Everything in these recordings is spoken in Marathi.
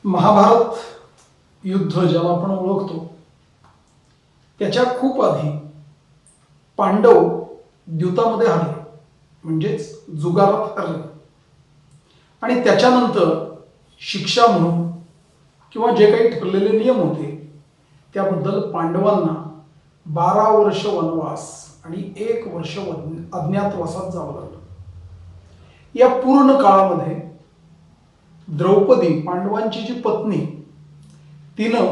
महाभारत युद्ध ज्याला आपण ओळखतो त्याच्या खूप आधी पांडव द्यूतामध्ये हरले, म्हणजेच जुगारात हरले. आणि त्याच्यानंतर शिक्षा म्हणून किंवा जे काही ठरलेले नियम होते त्याबद्दल पांडवांना 12 वर्ष वनवास आणि 1 वर्ष अज्ञातवासात जावं लागलं. या पूर्ण काळामध्ये द्रौपदी, पांडवांची जी पत्नी, तिनं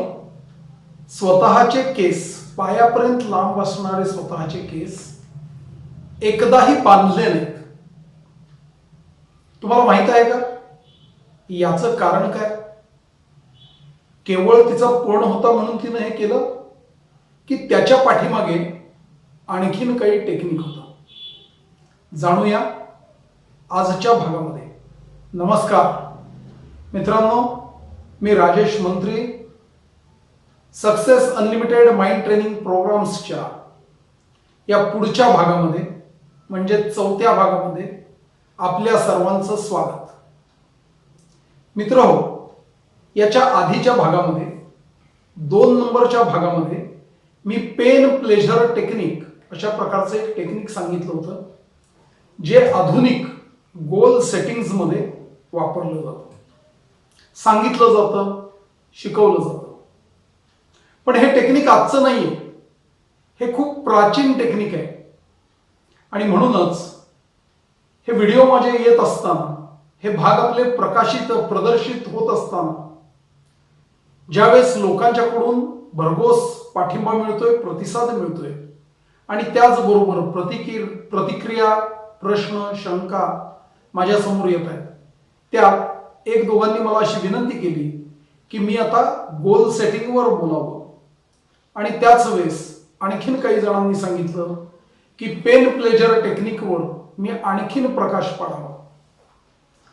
स्वतःचे केस, पायापर्यंत लांब असणारे स्वतःचे केस एकदाही बांधले नाहीत. तुम्हाला माहित आहे का याचं कारण काय? केवळ तिचा पण होता म्हणून तिनं हे केलं की त्याच्या पाठीमागे आणखीन काही टेक्निक होतं? जाणूया आजच्या भागामध्ये. नमस्कार मित्रांनो, मी राजेश मंत्री. सक्सेस अनलिमिटेड माइंड ट्रेनिंग प्रोग्राम्सच्या या पुढच्या भागामध्ये म्हणजे 4थ्या भागामध्ये आपल्या सर्वांचं स्वागत. मित्रहो, याच्या आधीच्या भागामध्ये 2 नंबरच्या भागामध्ये मी पेन प्लेजर टेक्निक अशा प्रकारचं एक टेक्निक सांगितलं होतं, जे आधुनिक गोल सेटिंग्समध्ये वापरलं जातं, सांगितलं जातं, शिकवलं जातं. पण हे टेक्निक आजचं नाहीये, हे खूप प्राचीन टेक्निक आहे. आणि म्हणूनच हे व्हिडिओ माझे येत असताना, हे भाग आपले प्रदर्शित होत असताना ज्यावेळेस लोकांच्याकडून भरघोस पाठिंबा मिळतोय, प्रतिसाद मिळतोय आणि त्याचबरोबर प्रतिक्रिया, प्रश्न, शंका माझ्यासमोर येत आहेत, त्यात 1-2 मला अशी विनंती केली की मी आता गोल सेटिंगवर बोलावं. आणि त्याच वेळेस आणखीन काही जणांनी सांगितलं की पेन प्लेजर टेक्निकवर मी आणखीन प्रकाश पाडावा.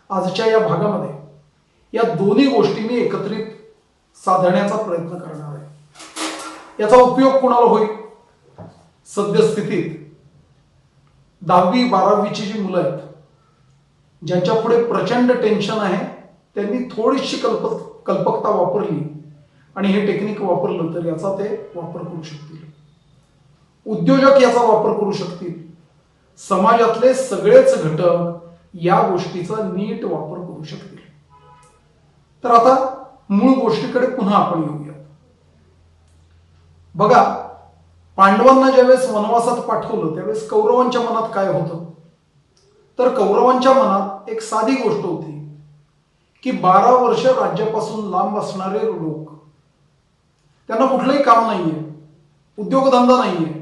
आजच्या या भागामध्ये या दोन्ही गोष्टी मी एकत्रित साधण्याचा प्रयत्न करणार आहे. याचा उपयोग कोणाला होईल? सद्यस्थितीत 10वी-12वीची जी मुलं आहेत, ज्यांच्या पुढे प्रचंड टेन्शन आहे, त्यांनी थोडीशी कल्पकता वापरली आणि हे टेक्निक वापरलं तर याचा ते वापर करू शकतील. उद्योजक याचा वापर करू शकतील. समाजातले सगळेच घटक या गोष्टीचा नीट वापर करू शकतील. तर आता मूळ गोष्टीकडे पुन्हा आपण येऊया. बघा, पांडवांना ज्यावेळेस वनवासात पाठवलं त्यावेळेस कौरवांच्या मनात काय होतं? तर कौरवांच्या मनात एक साधी गोष्ट होती की 12 वर्ष राज्यापासून लांब असणारे लोक, त्यांना कुठलंही काम नाहीये, उद्योगधंदा नाहीये,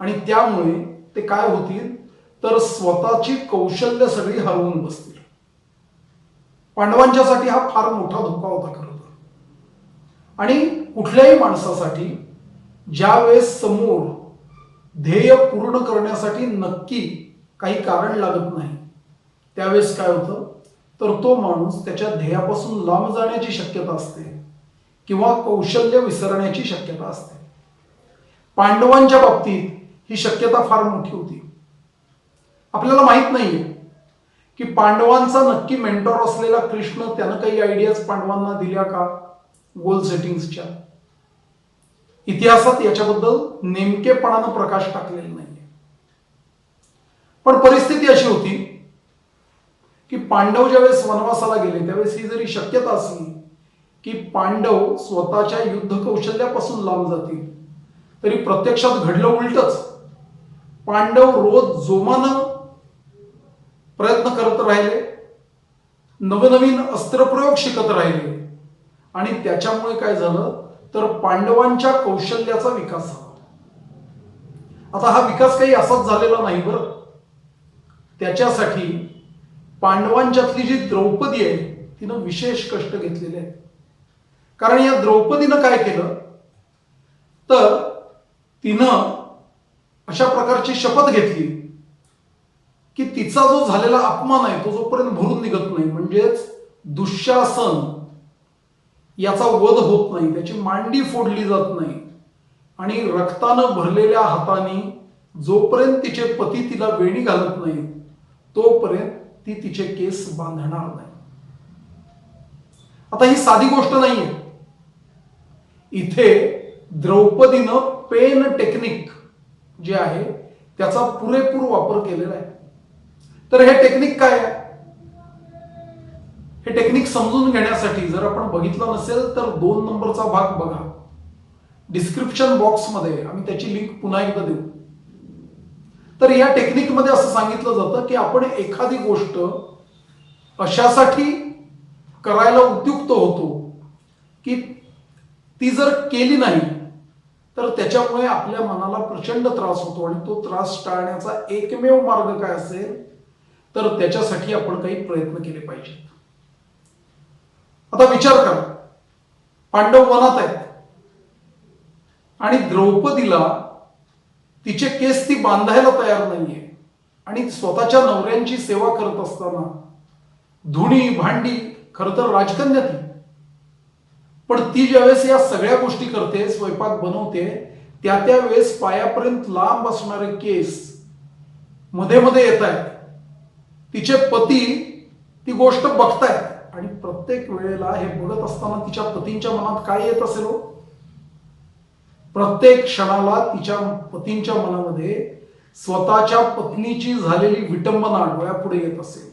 आणि त्यामुळे ते काय होतील तर स्वतःची कौशल्य सगळी हरवून बसतील. पांडवांच्यासाठी हा फार मोठा धोका होता खरं तर. आणि कुठल्याही माणसासाठी ज्यावेळेस समोर ध्येय पूर्ण करण्यासाठी नक्की काही कारण लागत नाही, त्यावेळेस काय होतं तर तो माणूस त्याच्या ध्येयापासून लांब जाण्याची शक्यता असते किंवा कौशल्य विसरण्याची शक्यता असते. पांडवांच्या बाबतीत ही शक्यता फार मोठी होती. आपल्याला माहित नाहीये की पांडवांचा नक्की मेंटॉर असलेला कृष्ण त्यानं काही आयडियाज पांडवांना दिल्या का गोल सेटिंग्सच्या. इतिहासात याच्याबद्दल नेमकेपणानं प्रकाश टाकलेला नाहीये. पण परिस्थिती अशी होती की पांडव ज्यावेळेस वनवासाला गेले त्यावेळेस ही जरी शक्यता असली की पांडव स्वतःच्या युद्ध कौशल्यापासून लांब जातील, तरी प्रत्यक्षात घडलं उलटच. पांडव रोज जोमानं प्रयत्न करत राहिले, नवनवीन अस्त्रप्रयोग शिकत राहिले आणि त्याच्यामुळे काय झालं तर पांडवांच्या कौशल्याचा विकास झाला. आता हा विकास काही असाच झालेला नाही बरं. त्याच्यासाठी पांडवांच्यातली जी द्रौपदी आहे तिनं विशेष कष्ट घेतलेले आहेत. कारण या द्रौपदीनं काय केलं तर तिनं अशा प्रकारची शपथ घेतली की तिचा जो झालेला अपमान आहे तो जोपर्यंत भरून निघत नाही, म्हणजेच दुःशासन याचा वध होत नाही, त्याची मांडी फोडली जात नाही, आणि रक्तानं भरलेल्या हाताने जोपर्यंत तिचे पती तिला वेणी घालत नाही तोपर्यंत ती तिचे केस बांधणार नाही. आता ही साधी गोष्ट नाहीये. इथे द्रौपदीनं पेन टेक्निक जे आहे त्याचा पुरेपूर वापर केलेला आहे. तर हे टेक्निक काय आहे? हे टेक्निक समजून घेण्यासाठी जर आपण बघितलं नसेल तर 2 नंबरचा भाग बघा. डिस्क्रिप्शन बॉक्समध्ये आम्ही त्याची लिंक पुन्हा एकदा देऊ. तर या टेक्निकमध्ये असं सांगितलं जातं की आपण एखादी गोष्ट अशासाठी करायला उद्युक्त होतो की ती जर केली नाही तर त्याच्यामुळे आपल्या मनाला प्रचंड त्रास होतो आणि तो त्रास टाळण्याचा एकमेव मार्ग काय असेल तर त्याच्यासाठी आपण काही प्रयत्न केले पाहिजेत. आता विचार करा, पांडव वनात आहेत आणि द्रौपदीला तिचे केस ती बांधायला तयार नाहीये आणि स्वतःच्या नवऱ्यांची सेवा करत असताना धुणी भांडी खरं तर राजकन्या ती, पण ती ज्यावेळेस या सगळ्या गोष्टी करते, स्वयंपाक बनवते, त्या वेळेस पायापर्यंत लांब असणारे केस मध्ये मध्ये येत आहेत. तिचे पती ती गोष्ट बघतायत आणि प्रत्येक वेळेला हे बघत असताना तिच्या पतींच्या मनात काय येत असेल हो? प्रत्येक क्षणाला तिच्या पतींच्या मनामध्ये स्वतःच्या पत्नीची झालेली विटंबना डोळ्यापुढे येत असेल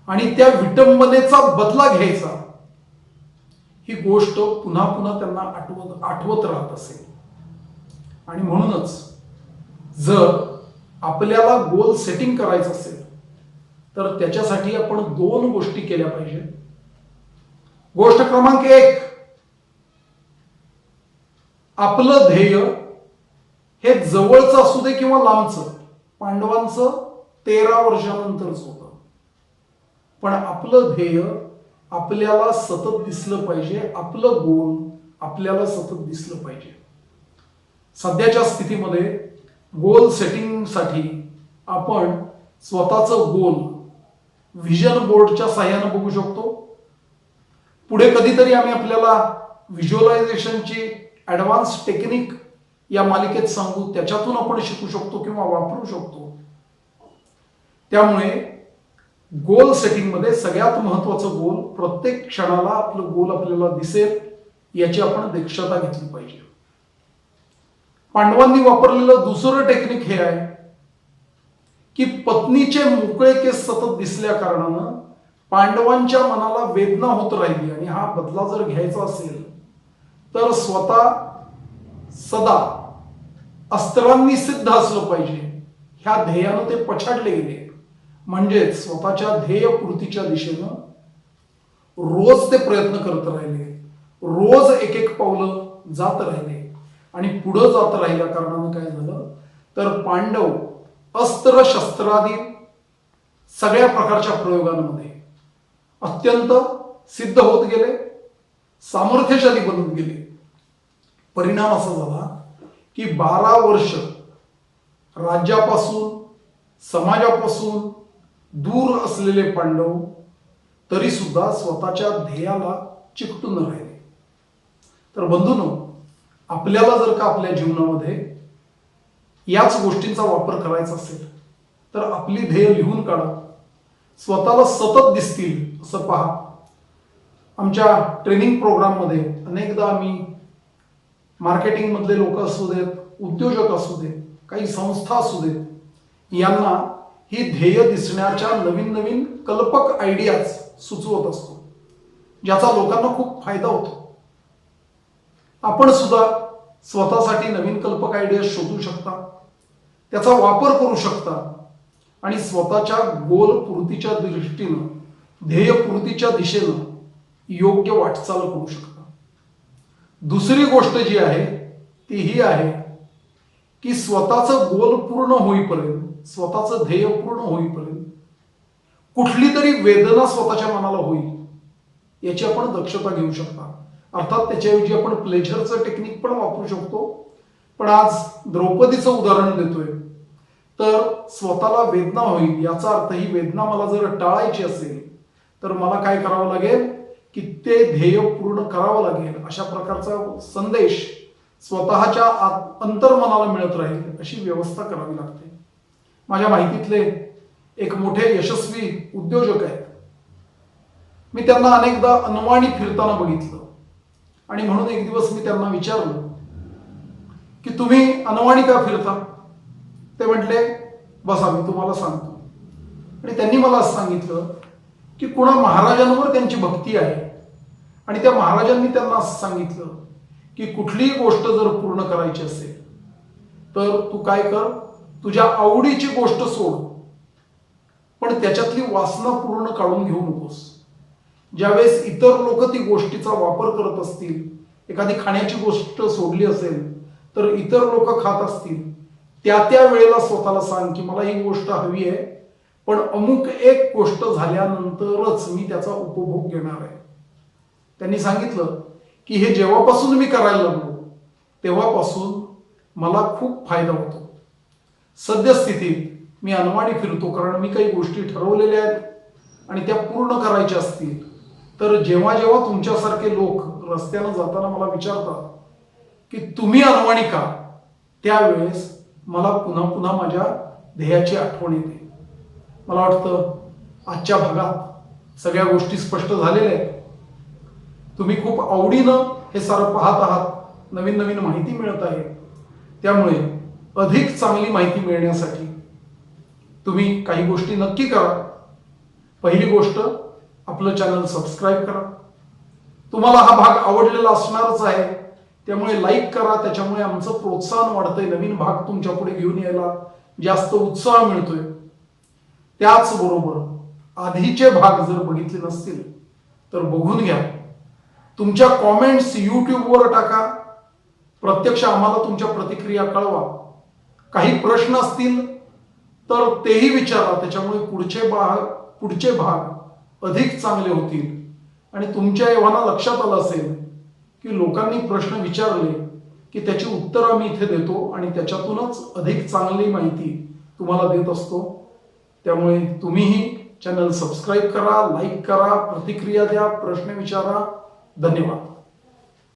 आणि त्या विटंबनेचा बदला घ्यायचा ही गोष्ट पुन्हा पुन्हा त्यांना आठवत राहत असेल. आणि म्हणूनच जर आपल्याला गोल सेटिंग करायचं असेल तर त्याच्यासाठी आपण 2 गोष्टी केल्या पाहिजेत. गोष्ट क्रमांक 1, आपलं ध्येय हे जवळचं असू दे किंवा लांबचं. पांडवांचं 13 वर्षानंतरच होतं, पण आपलं ध्येय आपल्याला सतत दिसलं पाहिजे. आपलं गोल आपल्याला सतत दिसलं पाहिजे. सध्याच्या स्थितीमध्ये गोल सेटिंगसाठी आपण स्वतःचं गोल व्हिजन बोर्डच्या साहाय्याने बघू शकतो. पुढे कधीतरी आम्ही आपल्याला व्हिज्युअलायझेशनची ऍडव्हान्स टेक्निक या मालिकेत सांगू, त्याच्यातून आपण शिकू शकतो किंवा वापरू शकतो. त्यामुळे गोल सेटिंग मध्ये सगळ्यात महत्वाचं गोल, प्रत्येक क्षणाला आपलं गोल आपल्याला दिसेल याची आपण दक्षता घेतली पाहिजे. पांडवांनी वापरलेलं दुसरं टेक्निक हे आहे की पत्नीचे मोकळे केस सतत दिसल्या कारणानं पांडवांच्या मनाला वेदना होत राहिली आणि हा बदला जर घ्यायचा असेल तर स्वतः सदा अस्त्रांनी सिद्ध असलं पाहिजे. ह्या ध्येयानं ते पछाडले गेले. म्हणजेच स्वतःच्या ध्येयपूर्तीच्या दिशेनं रोज ते प्रयत्न करत राहिले, रोज एक एक पावलं जात राहिले आणि पुढे जात राहिल्या कारणानं काय झालं तर पांडव अस्त्र शस्त्रादी सगळ्या प्रकारच्या प्रयोगांमध्ये अत्यंत सिद्ध होत गेले, सामर्थ्यशाली बनत गेले. परिणाम असा झाला की 12 वर्ष राज्यापासून समाजापासून दूर असलेले पांडव तरी सुद्धा स्वतःच्या ध्येयाला चिकटून राहिले. तर बंधूंनो, आपल्याला जर का आपल्या जीवनामध्ये याच गोष्टींचा वापर करायचा असेल तर आपली ध्येय लिहून काढा, स्वतःला सतत दिसतील असं पहा. आमच्या ट्रेनिंग प्रोग्राममध्ये अनेकदा आम्ही मार्केटिंग मधले लोक असू देत, उद्योजक असू देत, काही संस्था असू देत, यांना ही ध्येय दिसण्याच्या नवीन नवीन कल्पक आयडियाज सुचवत असतो, ज्याचा लोकांना खूप फायदा होतो. आपण सुद्धा स्वतःसाठी नवीन कल्पक आयडिया शोधू शकता, त्याचा वापर करू शकता आणि स्वतःच्या गोल पूर्तीच्या दृष्टीनं, ध्येयपूर्तीच्या दिशेनं योग्य वाटचाल करू शकता. दुसरी गोष्ट जी आहे ती ही आहे की स्वतःचं गोल पूर्ण होईपर्यंत, स्वतःचं ध्येय पूर्ण होईपर्यंत कुठली तरी वेदना स्वतःच्या मनाला होईल याची आपण दक्षता घेऊ शकता. अर्थात त्याच्याऐवजी आपण प्लेजरचं टेक्निक पण वापरू शकतो. पण आज द्रौपदीचं उदाहरण देतोय तर स्वतःला वेदना होईल याचा अर्थ ही वेदना मला जर टाळायची असेल तर मला काय करावं लागेल की ते ध्येय पूर्ण करावं लागेल. अशा प्रकारचा संदेश स्वतःच्या अंतर्मनाला मिळत राहील अशी व्यवस्था करावी लागते. माझ्या माहितीतले एक मोठे यशस्वी उद्योजक आहेत, मी त्यांना अनेकदा अनवाणी फिरताना बघितलं आणि म्हणून एक दिवस मी त्यांना विचारलं की तुम्ही अनवाणी का फिरता? ते म्हटले बसा मी तुम्हाला सांगतो. आणि त्यांनी मला असं सांगितलं की कुणा महाराजांवर त्यांची भक्ती आहे आणि त्या महाराजांनी त्यांना असं सांगितलं की कुठलीही गोष्ट जर पूर्ण करायची असेल तर तू काय कर, तुझ्या आवडीची गोष्ट सोड, पण त्याच्यातली वासना पूर्ण काढून घेऊ नकोस. ज्यावेळेस इतर लोक ती गोष्टीचा वापर करत असतील, एखादी खाण्याची गोष्ट सोडली असेल तर इतर लोक खात असतील, त्या वेळेला स्वतःला सांग की मला ही गोष्ट हवी आहे, पण अमुक एक गोष्ट झाल्यानंतरच मी त्याचा उपभोग घेणार आहे. त्यांनी सांगितलं की हे जेव्हापासून मी करायला लागलो तेव्हापासून मला खूप फायदा होतो. सद्यस्थितीत मी अनवाणी फिरतो कारण मी काही गोष्टी ठरवलेल्या आहेत आणि त्या पूर्ण करायच्या असतील तर जेव्हा जेव्हा तुमच्यासारखे लोक रस्त्यानं जाताना मला विचारतात की तुम्ही अनवाणी का, त्यावेळेस मला पुन्हा पुन्हा माझ्या ध्येयाची आठवण येते. मला वाटतं आजच्या भागात सगळ्या गोष्टी स्पष्ट झालेल्या आहेत. तुम्ही खूप आवडीनं हे सारं पाहत आहात, नवीन नवीन माहिती मिळत आहे. त्यामुळे अधिक चांगली माहिती मिळण्यासाठी तुम्ही काही गोष्टी नक्की करा. पहिली गोष्ट, आपलं चॅनल सबस्क्राईब करा. तुम्हाला हा भाग आवडलेला असणारच आहे, त्यामुळे लाईक करा. त्याच्यामुळे आमचं प्रोत्साहन वाढतंय, नवीन भाग तुमच्या पुढे घेऊन यायला जास्त उत्साह मिळतोय. त्याचबरोबर आधीचे भाग जर बघितले नसतील तर बघून घ्या. तुमच्या कॉमेंट्स यूट्यूबवर टाका. प्रत्यक्ष आम्हाला तुमच्या प्रतिक्रिया कळवा. काही प्रश्न असतील तर तेही विचारा. त्याच्यामुळे पुढचे भाग अधिक चांगले होतील. आणि तुमच्या एव्हाना लक्षात आलं असेल की लोकांनी प्रश्न विचारले की त्याची उत्तरं आम्ही इथे देतो आणि त्याच्यातूनच अधिक चांगली माहिती तुम्हाला देत असतो. त्यामुळे तुम्हीही चॅनल सबस्क्राईब करा, लाईक करा, प्रतिक्रिया द्या, प्रश्न विचारा. धन्यवाद.